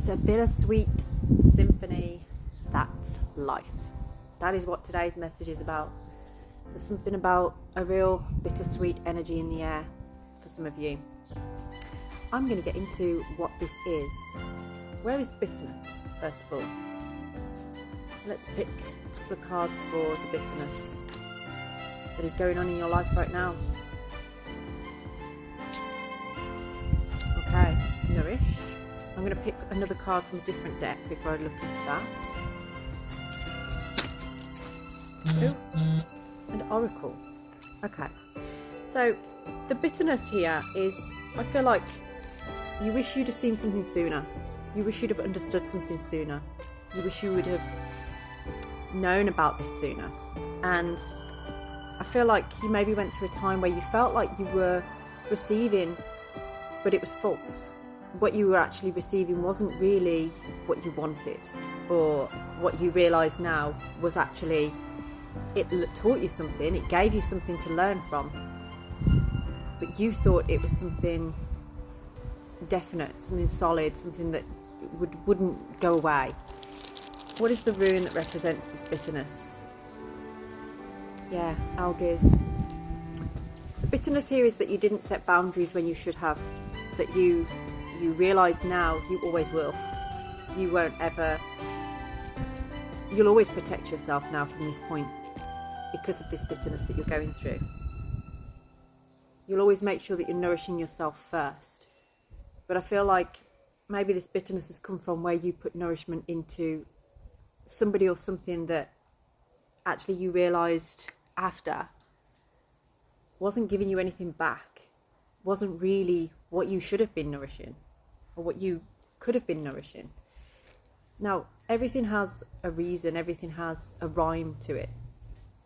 a bittersweet symphony. That's life. That is what today's message is about. There's something about a real bittersweet energy in the air for some of you. I'm going to get into what this is. Where is the bitterness, first of all? Let's pick a couple of cards for the bitterness that is going on in your life right now. Okay, nourish. I'm going to pick another card from a different deck before I look into that. Ooh, and Oracle. Okay, so the bitterness here is, I feel like you wish you'd have seen something sooner. You wish you'd have understood something sooner. You wish you would have known about this sooner. And I feel like you maybe went through a time where you felt like you were receiving, but it was false. What you were actually receiving wasn't really what you wanted, or what you realise now was actually, it taught you something, it gave you something to learn from, but you thought it was something definite, something solid, something that wouldn't go away. What is the rune that represents this bitterness? Yeah, algaes. The bitterness here is that you didn't set boundaries when you should have, that you realise now you always will. You won't ever, you'll always protect yourself now from this point because of this bitterness that you're going through. You'll always make sure that you're nourishing yourself first. But I feel like maybe this bitterness has come from where you put nourishment into somebody or something that actually you realised after wasn't giving you anything back, wasn't really what you should have been nourishing or what you could have been nourishing. Now, everything has a reason, everything has a rhyme to it.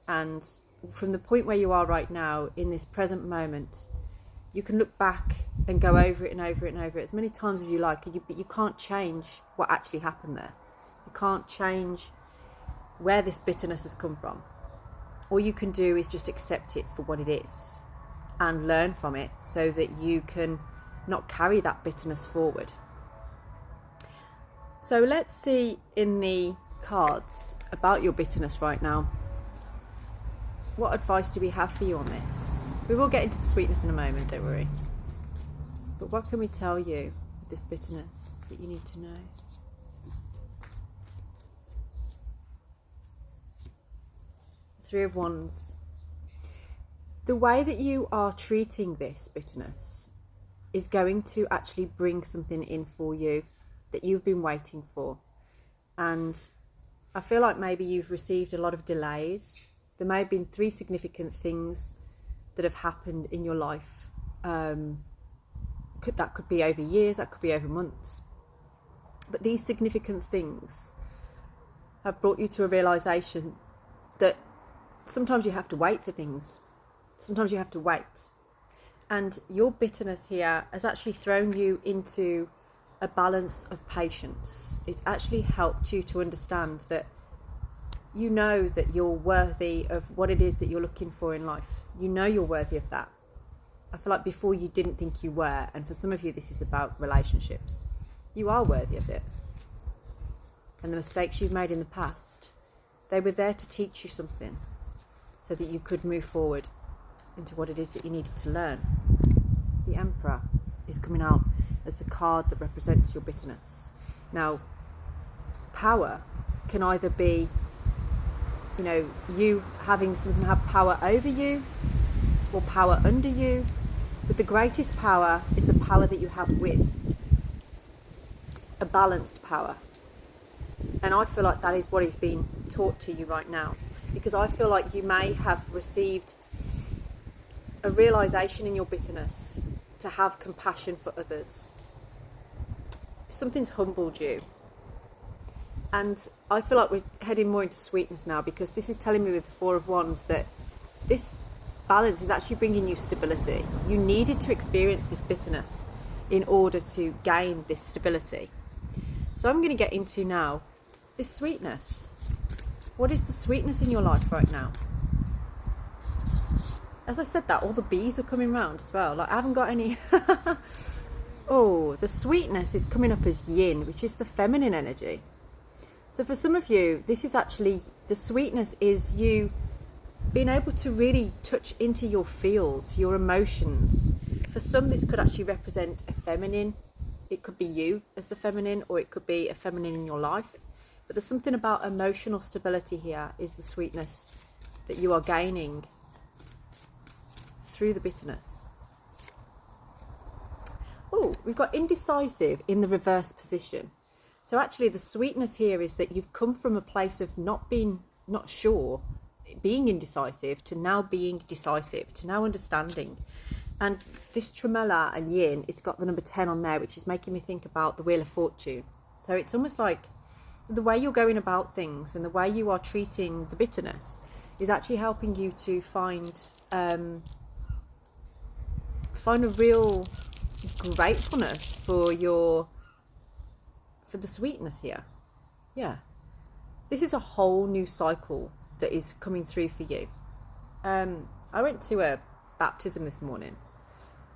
And from the point where you are right now, in this present moment, you can look back and go over it and over it and over it as many times as you like, but you can't change what actually happened there. You can't change where this bitterness has come from. All you can do is just accept it for what it is and learn from it so that you can not carry that bitterness forward. So let's see in the cards about your bitterness right now. What advice do we have for you on this? We will get into the sweetness in a moment, don't worry. But what can we tell you with this bitterness that you need to know? Three of Wands. The way that you are treating this bitterness is going to actually bring something in for you that you've been waiting for. And I feel like maybe you've received a lot of delays. There may have been three significant things that have happened in your life. That could be over years, that could be over months. But these significant things have brought you to a realisation that sometimes you have to wait for things. Sometimes you have to wait. And your bitterness here has actually thrown you into a balance of patience. It's actually helped you to understand that you know that you're worthy of what it is that you're looking for in life. You know you're worthy of that. I feel like before you didn't think you were, and for some of you this is about relationships. You are worthy of it. And the mistakes you've made in the past, they were there to teach you something so that you could move forward into what it is that you needed to learn. The Emperor is coming out as the card that represents your bitterness. Now, power can either be, you having something have power over you or power under you, but the greatest power is the power that you have with, a balanced power. And I feel like that is what is being taught to you right now, because I feel like you may have received a realisation in your bitterness to have compassion for others. Something's humbled you. And I feel like we're heading more into sweetness now, because this is telling me with the Four of Wands that this balance is actually bringing you stability. You needed to experience this bitterness in order to gain this stability. So I'm going to get into now this sweetness. What is the sweetness in your life right now? As I said that, all the bees are coming round as well. Like, I haven't got any Oh, the sweetness is coming up as yin, which is the feminine energy. So for some of you, this is actually, the sweetness is you being able to really touch into your feels, your emotions. For some, this could actually represent a feminine. It could be you as the feminine, or it could be a feminine in your life. But there's something about emotional stability here, is the sweetness that you are gaining through the bitterness. Oh, we've got indecisive in the reverse position. So actually the sweetness here is that you've come from a place of not sure, being indecisive, to now being decisive, to now understanding. And this tremella and yin, it's got the number 10 on there, which is making me think about the Wheel of Fortune. So it's almost like the way you're going about things and the way you are treating the bitterness is actually helping you to find a real gratefulness for the sweetness here. Yeah, this is a whole new cycle that is coming through for you. I went to a baptism this morning,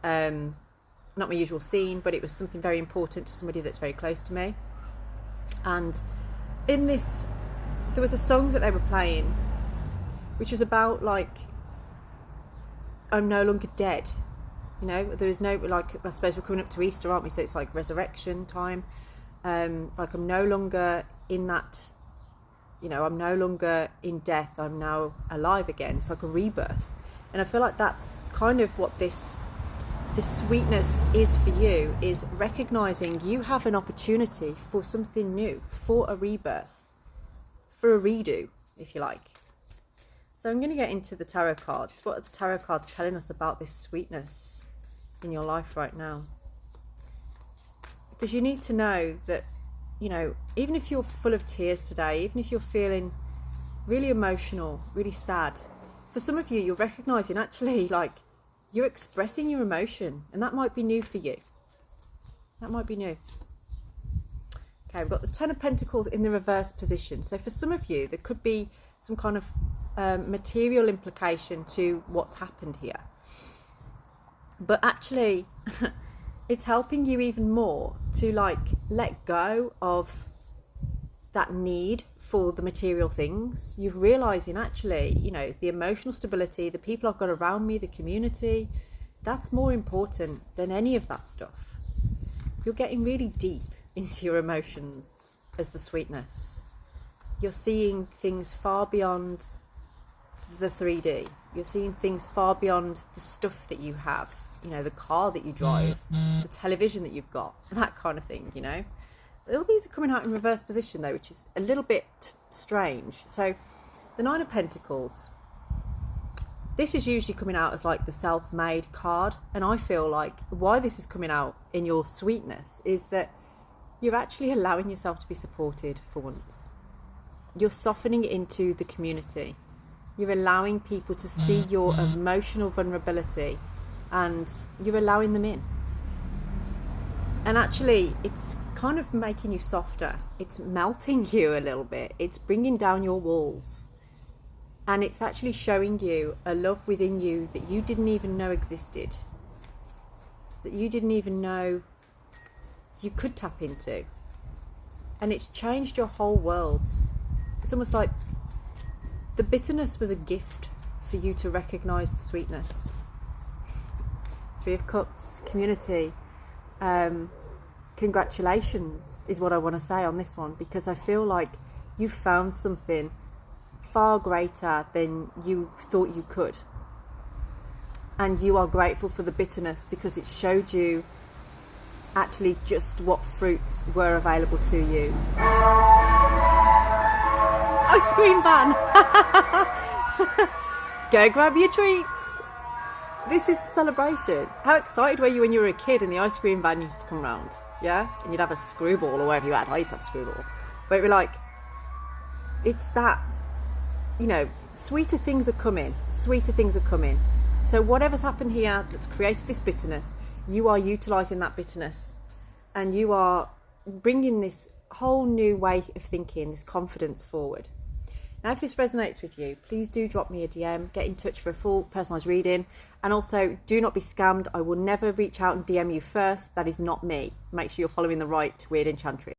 not my usual scene, but it was something very important to somebody that's very close to me. And in this, there was a song that they were playing which was about, like, I'm no longer dead. You know, there is no, like, I suppose we're coming up to Easter, aren't we? So it's like resurrection time. Like, I'm no longer in that, you know, I'm no longer in death. I'm now alive again. It's like a rebirth. And I feel like that's kind of what this sweetness is for you, is recognizing you have an opportunity for something new, for a rebirth, for a redo, if you like. So I'm going to get into the tarot cards. What are the tarot cards telling us about this sweetness in your life right now? Because you need to know that, you know, even if you're full of tears today, even if you're feeling really emotional, really sad, for some of you, you're recognizing actually, like, you're expressing your emotion, and that might be new for you. That might be new. Okay, we've got the Ten of Pentacles in the reverse position. So for some of you, there could be some kind of material implication to what's happened here. But actually, it's helping you even more to, like, let go of that need for the material things. You're realizing actually, you know, the emotional stability, the people I've got around me, the community, that's more important than any of that stuff. You're getting really deep into your emotions as the sweetness. You're seeing things far beyond the 3D. You're seeing things far beyond the stuff that you have, you know, the car that you drive, the television that you've got, that kind of thing, you know. All these are coming out in reverse position though, which is a little bit strange. So the Nine of Pentacles, this is usually coming out as like the self-made card, and I feel like why this is coming out in your sweetness is that you're actually allowing yourself to be supported for once. You're softening into the community. You're allowing people to see your emotional vulnerability, and you're allowing them in. And actually, it's kind of making you softer. It's melting you a little bit. It's bringing down your walls. And it's actually showing you a love within you that you didn't even know existed. That you didn't even know you could tap into. And it's changed your whole world. It's almost like the bitterness was a gift for you to recognize the sweetness. Three of Cups, community. Congratulations is what I want to say on this one, because I feel like you found something far greater than you thought you could. And you are grateful for the bitterness because it showed you actually just what fruits were available to you. Ice cream van! Go grab your treats! This is a celebration. How excited were you when you were a kid and the ice cream van used to come round? Yeah? And you'd have a screwball or whatever you had. I used to have a screwball. But it'd be like, it's that, you know, sweeter things are coming. Sweeter things are coming. So whatever's happened here that's created this bitterness, you are utilising that bitterness. And you are bringing this whole new way of thinking, this confidence forward. Now, if this resonates with you, please do drop me a DM, get in touch for a full personalised reading. And also, do not be scammed. I will never reach out and DM you first. That is not me. Make sure you're following the right Wyrd enchantress.